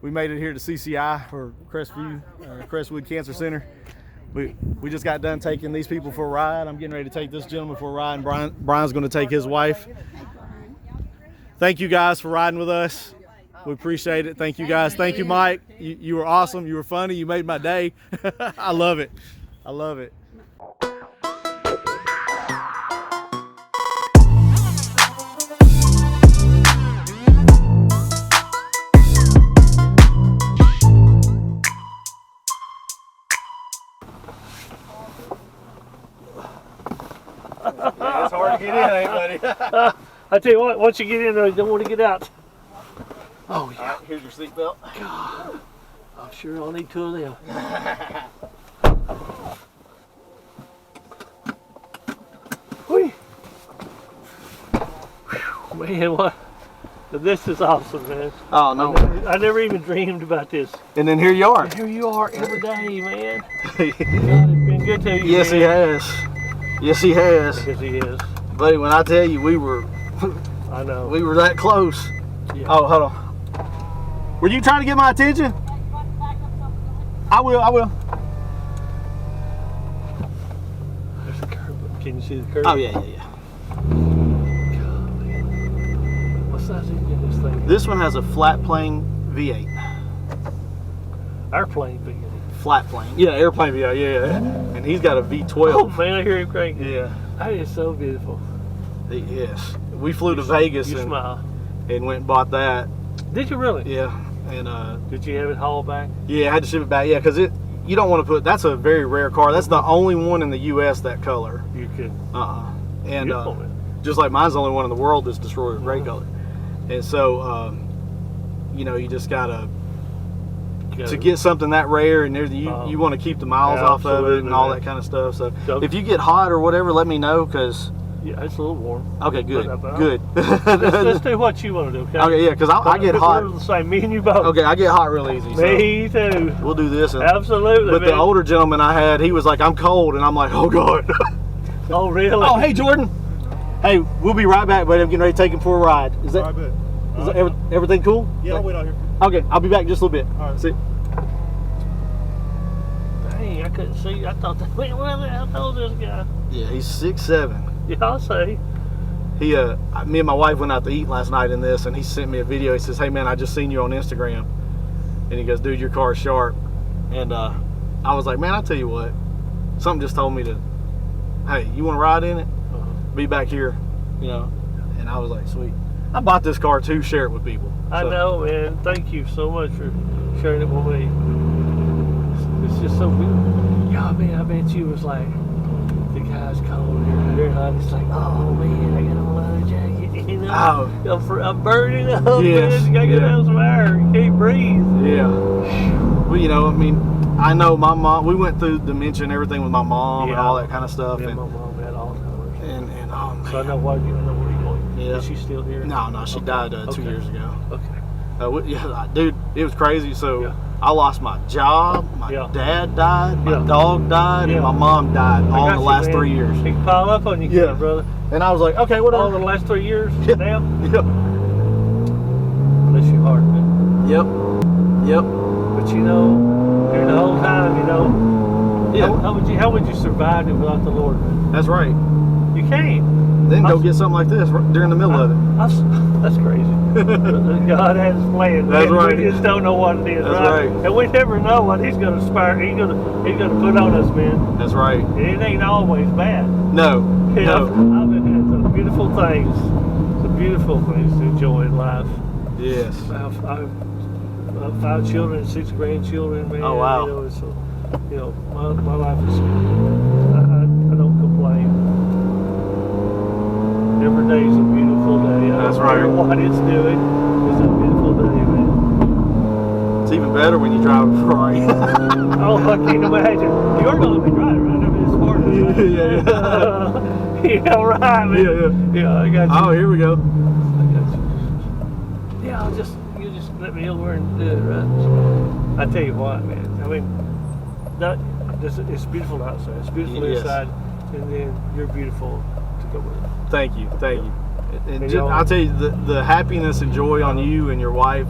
We made it here to CCI, or Crestwood Cancer Center. We just got done taking these people for a ride. I'm getting ready to take this gentleman for a ride, and Brian's going to take his wife. Thank you guys for riding with us. We appreciate it. Thank you guys. Thank you, Mike. You were awesome. You were funny. You made my day. I love it. I love it. It's hard to get in, ain't buddy? I tell you what, once you get in there, you don't want to get out. Oh, yeah. Right, here's your seatbelt. God, I'm sure I'll need two of them. Whee. Man, what? This is awesome, man. Oh, no. I never even dreamed about this. And then here you are. And here you are every day, man. God has been good to you. Yes, man. he has. Yes, he has. Yes, he is. Buddy, when I tell you I know. we were that close. Yeah. Oh, hold on. Were you trying to get my attention? I will. There's a curve. Can you see the curve? Oh, yeah. Golly. What size engine is this thing? This one has a flat plane V8. Our plane big. Flat plane. Yeah, airplane V8, yeah. And he's got a V12. Oh, man, I hear him cranking. Yeah. That is so beautiful. Yes. We flew to Vegas You smile. and went and bought that. Did you really? Yeah. And did you have it hauled back? yeah, I had to ship it back. Yeah, because you don't want to put, that's a very rare car. That's the only one in the U.S. that color. You could. And Beautiful, man. just like mine's the only one in the world that's destroyed with gray color. And so, you know, you just gotta to get something that rare, and you want to keep the miles off of it and all that kind of stuff. So if you get hot or whatever, let me know, because yeah, it's a little warm. Okay, good, good. Let's do what you want to do. Okay, okay, yeah, because I get hot. We're the same, me and you both. Okay, I get hot real easy. Me too. We'll do this. Absolutely. But man. the older gentleman I had, he was like, "I'm cold," and I'm like, "Oh God." Oh really? Oh hey Jordan. Hey, we'll be right back, buddy. I'm getting ready to take him for a ride. Is that everything cool? Yeah, I'll wait out here. Okay, I'll be back in just a little bit. All right. See. Dang, I couldn't see. I thought that. Wait, where the hell is this guy? Yeah, he's 6'7". Yeah, I'll say. He, me and my wife went out to eat last night in this, and he sent me a video. He says, "Hey man, I just seen you on Instagram," and he goes, "Dude, your car's sharp." And I was like, "Man, I tell you what, something just told me to, hey, you want to ride in it? Be back here, you know." And I was like, "Sweet." I bought this car to share it with people. I know, man. Thank you so much for sharing it with me. It's just so beautiful. Yeah, man, I bet you was like, the guy's cold here, very hot. It's like, oh man, I got on a leather jacket, you know. Oh. I'm burning up, Yes, man. You gotta get down some air. You can't breathe. Yeah. Well, you know, I mean, I know my mom. We went through dementia and everything with my mom and all that kind of stuff. Yeah, and my mom had Alzheimer's. And oh man. So I know where you're going. Yeah. Is she still here? No, she died 2 years ago. Okay. Yeah, dude, it was crazy. So I lost my job, my dad died, my dog died, and my mom died all in the last 3 years. He can pile up on you, brother. And I was like, okay, whatever. All in the last 3 years? Yep. Damn. Yep. Bless your heart, man. Yep. But you know, during the whole time, you know, how would you survive it without the Lord, man? That's right. You can't. Then go get something like this during the middle of it. That's crazy. God has a plan. That's right. We just don't know what it is. That's right. And we never know what He's going to inspire. He's going to put on us, man. That's right. And it ain't always bad. No. You know, No. I've had some beautiful things, to enjoy in life. Yes. I've 5 children, 6 grandchildren, man. Oh wow. You know, so, you know, my life is. I don't complain. Every day is a beautiful day. That's I don't care right. what it's doing. It's a beautiful day, man. It's even better when you drive a Ferrari. Oh, I can't imagine. You're going to be driving right over this morning. Yeah. Yeah, right, man. Yeah, I got you. Oh, here we go. I got you. Yeah, you just let me over and do it, right? I tell you what, man. I mean, it's beautiful outside. It's beautiful inside, and then you're beautiful to go with it. Thank you. And I'll tell you, the happiness and joy on you and your wife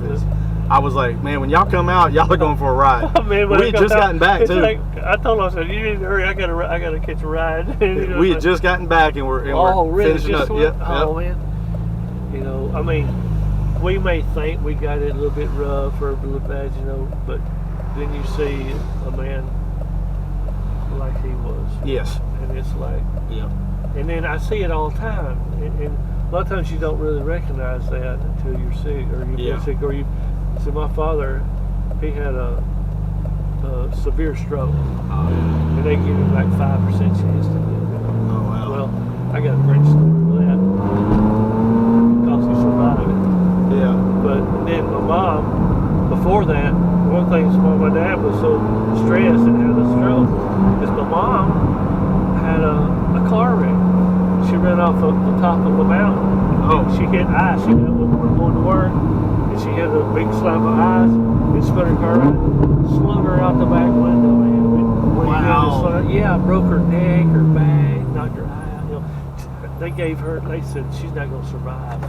I was like, man, when y'all come out, y'all are going for a ride. Man, we had just gotten back too. Like, I told him, I said, you need to hurry. I gotta catch a ride. We had just gotten back and we're really? finishing up. Yep. Oh man. You know, I mean, we may think we got it a little bit rough or a little bad, you know, but then you see a man like he was. Yes. And it's like, yeah. And then I see it all the time, and a lot of times you don't really recognize that until you're sick or you've been sick or you. See, my father, he had a severe stroke, and they give him like 5% chance to live. Oh wow. Well, I got a great story with that because he survived it. Yeah. But then my mom, before that, one thing why my dad was so stressed and had a stroke is my mom had a car wreck. She ran off of the top of a mountain. Oh. She hit ice. She went going to work, and she hit a big slab of ice. It spun her car out, slung her out the back window. Man. Wow. Yeah, broke her neck, her back, knocked her eye out. You know, they said she's not going to survive.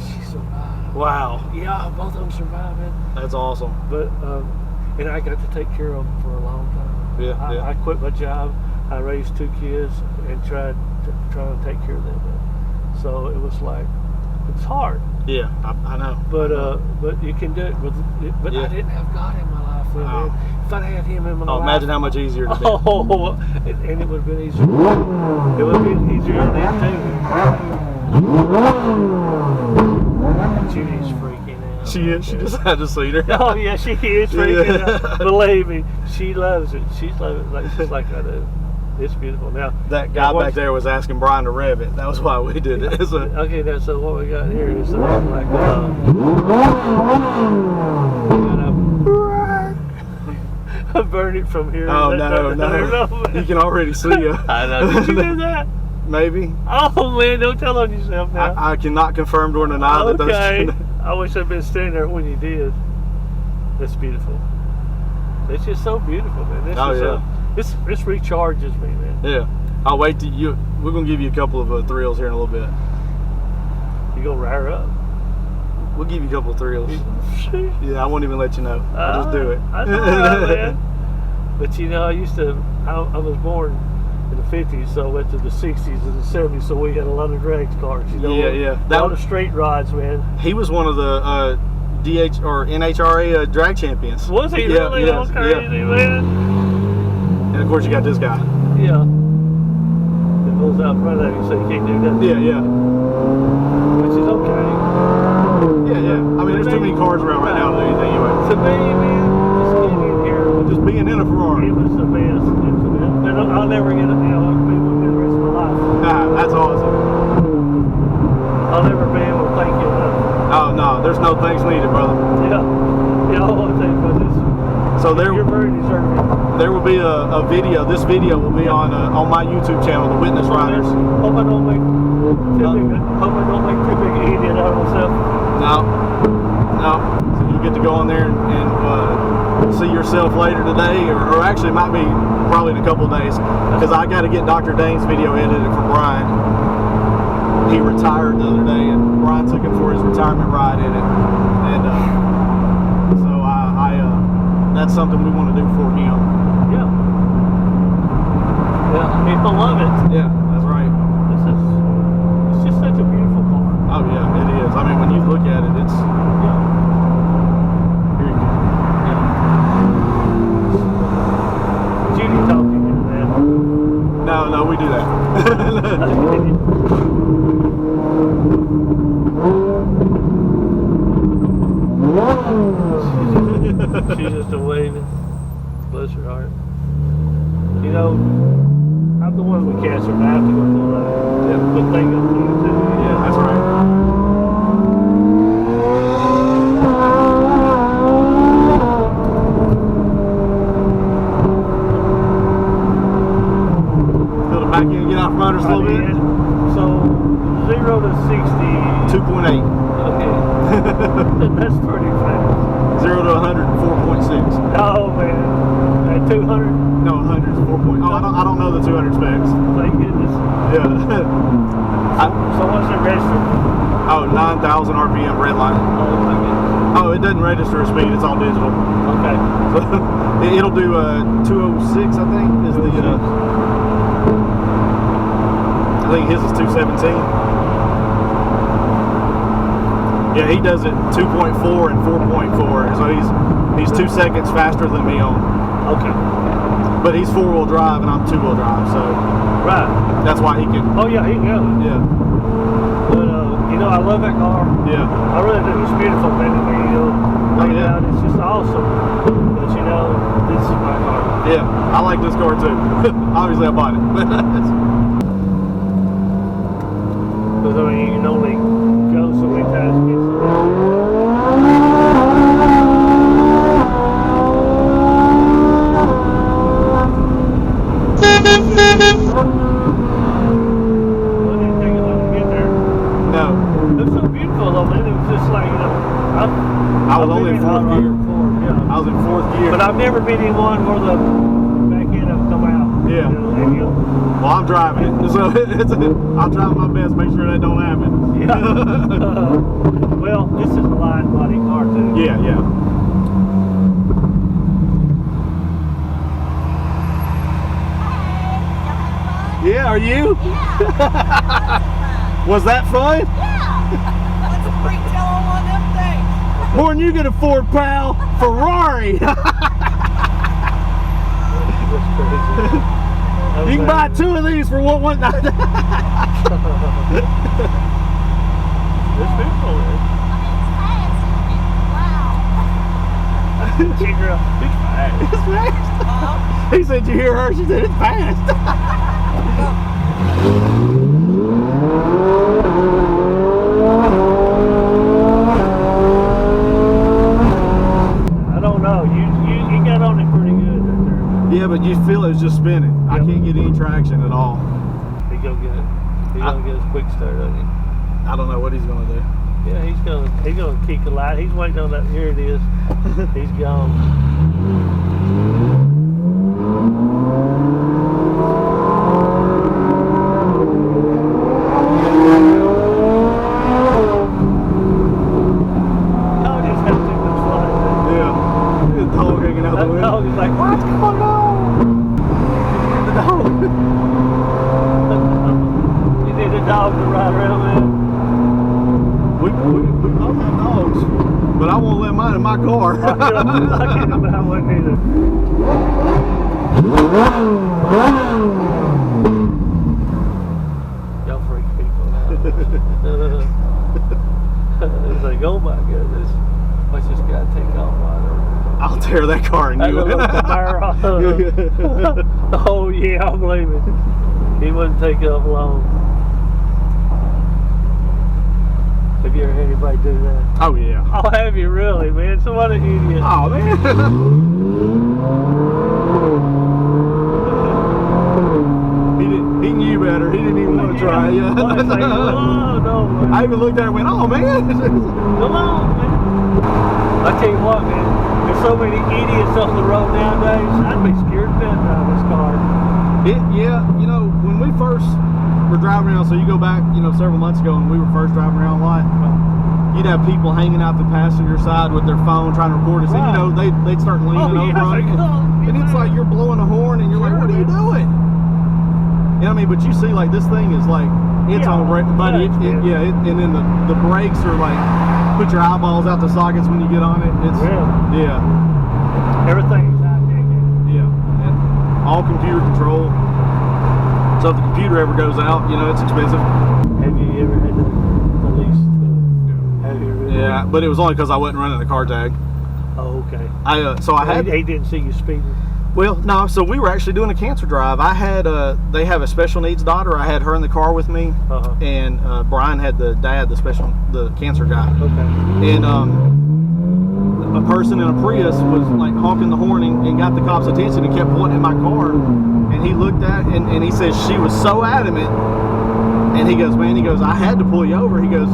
She survived. Wow. Yeah, both of them survived, man. That's awesome. But and I got to take care of them for a long time. Yeah. I quit my job. I raised 2 kids and trying to take care of them. So it was like, it's hard. Yeah, I know. But you can do it. But I didn't have God in my life then, man. If I'd had Him in my life. Imagine how much easier it would be. Oh, and it would have been easier. It would have been easier than too. Judy's freaking out. She is. She just had to see her. Oh yeah, she is freaking out. Believe me, she loves it. She's like I do. It's beautiful. Now that guy back there was asking Brian to rev it. That was why we did it. Okay, now so what we got here is like I burned it from here. Oh no. You can already see you. I know. Did you do that? Maybe. Oh man, don't tell on yourself now. I cannot confirm nor deny that those. Okay. I wish I'd been standing there when you did. That's beautiful. It's just so beautiful, man. This recharges me, man. Yeah. I'll wait till you. We're gonna give you a couple of thrills here in a little bit. You gonna rile her up? We'll give you a couple of thrills. Yeah, I won't even let you know. I'll just do it. I know that, man. But you know, I was born in the 50s, so I went to the 60s and the 70s, so we had a lot of drag cars. You know, yeah. A lot of straight rods, man. He was one of the DH or NHRA drag champions. Was he really? Yes, Crazy, man. And of course, you got this guy. Yeah. It goes out in front of you, so you can't do that. Yeah. Which is okay. Yeah. I mean, there's too many cars around right now to do anything anyway. To me, man, just getting in here. Just being in a Ferrari. It was the best. I'll never get it now. I'll be with it the rest of my life. That's awesome. I'll never be able to thank you enough. Oh, no. There's no thanks needed, brother. Yeah, I want to thank you for this. So You're very deserving. There will be a video. This video will be on my YouTube channel, The Witness Riders. Hope I don't make too big an idiot out of myself. No. So you get to go on there and see yourself later today, or actually it might be probably in a couple of days, because I got to get Dr. Dane's video edited for Brian. He retired the other day, and Brian took him for his retirement ride in it, and so that's something we want to do for him. Yeah, people love it. Yeah, that's right. It's just such a beautiful car. Oh yeah, it is. I mean, when you look at it, it's here you go. Judy talking to that. No, we do that. She's just a waving. Bless her heart. You know, I'm the one with cancer, and I have to go through a lot. But they go through it too. Yeah, that's right. Feel the back end get out from under us a little bit? So, 0 to 60. 2.8. Okay. That's pretty fast. 0 to 100, 4.6. Oh man. At 200? No, 100 is 4. Oh, I don't know the 200 specs. Thank goodness. Yeah. So what's the register? Oh, 9,000 RPM red line. Oh my goodness. Oh, it doesn't register a speed. It's all digital. Okay. It'll do 206, I think. Is the I think his is 217. Yeah, he does it 2.4 and 4.4. So he's 2 seconds faster than me on. Okay. But he's 4-wheel drive and I'm 2-wheel drive, so right. That's why he can. Oh yeah, he can go. Yeah. But you know, I love that car. Yeah. I really do. It's beautiful, man. I mean, you know, right now it's just awesome. But you know, this is my car. Yeah, I like this car too. Obviously, I bought it. Because I mean, you can only go so many times to get something. I was only in 4th gear. Yeah. I was in 4th gear. But I've never been in one where the back end will come out. Yeah. Well, I'm driving it, so I'll try my best to make sure that don't happen. Yeah. Well, this is a line body car too. Yeah, yeah. Yeah, are you? Yeah. Was that fun? Yeah. Let's retail on one of them things. More than you can afford, pal. Ferrari. That's crazy. You can buy 2 of these for one. This beautiful, man. Wow. Girl, it's fast. It's fast. He said, you hear her? She said, it's fast. I don't know. You got on it pretty good right there. Yeah, but you feel it's just spinning. Yep. I can't get any traction at all. He gonna get it. He's gonna get his quick start on you. I don't know what he's gonna do. Yeah, he's gonna kick a light. He's waiting on that. Here it is. He's gone. The dog is like, what's going on? The dog. You need a dog to ride around with. We both have dogs, but I won't let mine in my car. I can't about one either. Y'all freak people out. It's like, oh my goodness. Let's just gotta take off right over. I'll tear that car and you. Oh yeah, I believe it. He wouldn't take up long. Have you ever had anybody do that? Oh yeah. Oh, have you really, man? So what an idiot. Oh man. He knew better. He didn't even want to try. Yeah. Like, oh, no, man. I even looked at her and went, oh man. Come on, man. I tell you what, man. There's so many idiots on the road nowadays. I'd be scared to death out of this car. Yeah, you know, when we first were driving around, so you go back, you know, several months ago when we were first driving around a lot, you'd have people hanging out the passenger side with their phone trying to record us. And, you know, they'd start leaning over on it. And it's like you're blowing a horn and you're like, what are you doing? You know what I mean? But you see, like, this thing is like, it's on, but and then the brakes are like, put your eyeballs out the sockets when you get on it. It's yeah. Everything's high tech. Yeah. And all computer control. So if the computer ever goes out, you know, it's expensive. Have you ever had the police? Have you really? Yeah, but it was only because I wasn't running the car tag. Oh, okay. He didn't see you speeding. Well, no. So we were actually doing a cancer drive. I had they have a special needs daughter. I had her in the car with me, and Brian had the cancer guy. Okay. And a person in a Prius was like honking the horn and got the cop's attention and kept pointing at my car. And he looked at and he says she was so adamant. And he goes, man, I had to pull you over. He goes,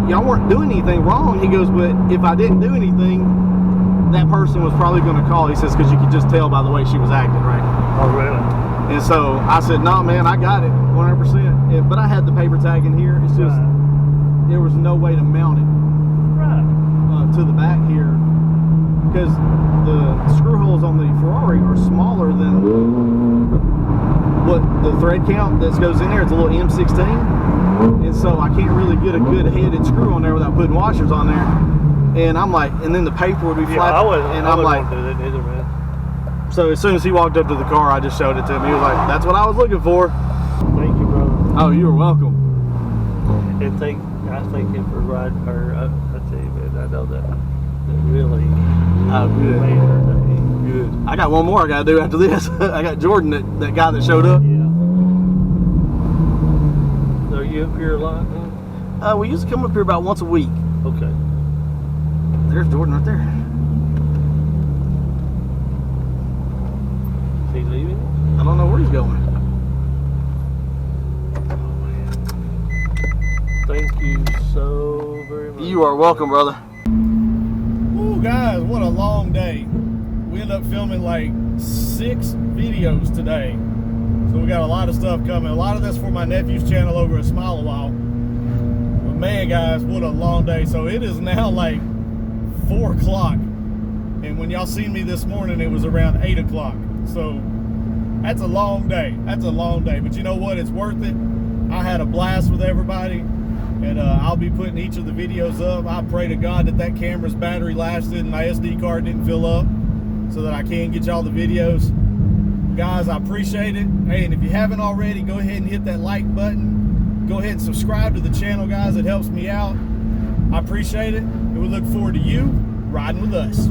y'all weren't doing anything wrong. He goes, but if I didn't do anything, that person was probably going to call. He says, because you could just tell by the way she was acting, right? Oh, really? And so I said, no, man, I got it 100%. But I had the paper tag in here. It's just, there was no way to mount it. Right. to the back here because the screw holes on the Ferrari are smaller than what the thread count that goes in there. It's a little M16, and so I can't really get a good headed screw on there without putting washers on there. And I'm like, and then the paper would be flat. And I'm like, do that either, man. so as soon as he walked up to the car, I just showed it to him. He was like, "That's what I was looking for." Thank you, brother. Oh, you were welcome. And I thank him for riding her. I tell you, man, I know that really Good. made her day. Good. I got one more I got to do after this. I got Jordan, that guy that showed up. Yeah. So are you up here a lot? Huh? We used to come up here about once a week. Okay. There's Jordan right there. Is he leaving? I don't know where he's going. Thank you so very much. You are welcome, brother. Ooh, guys, what a long day. We ended up filming like 6 videos today. So we got a lot of stuff coming. A lot of this for my nephew's channel over at SmileAwhile. But man, guys, what a long day. So it is now like 4 o'clock. And when y'all seen me this morning, it was around 8 o'clock. So that's a long day. That's a long day. But you know what? It's worth it. I had a blast with everybody. And I'll be putting each of the videos up. I pray to God that camera's battery lasted and my SD card didn't fill up so that I can get y'all the videos. Guys, I appreciate it. Hey, and if you haven't already, go ahead and hit that like button. Go ahead and subscribe to the channel, guys. It helps me out. I appreciate it. And we look forward to you riding with us.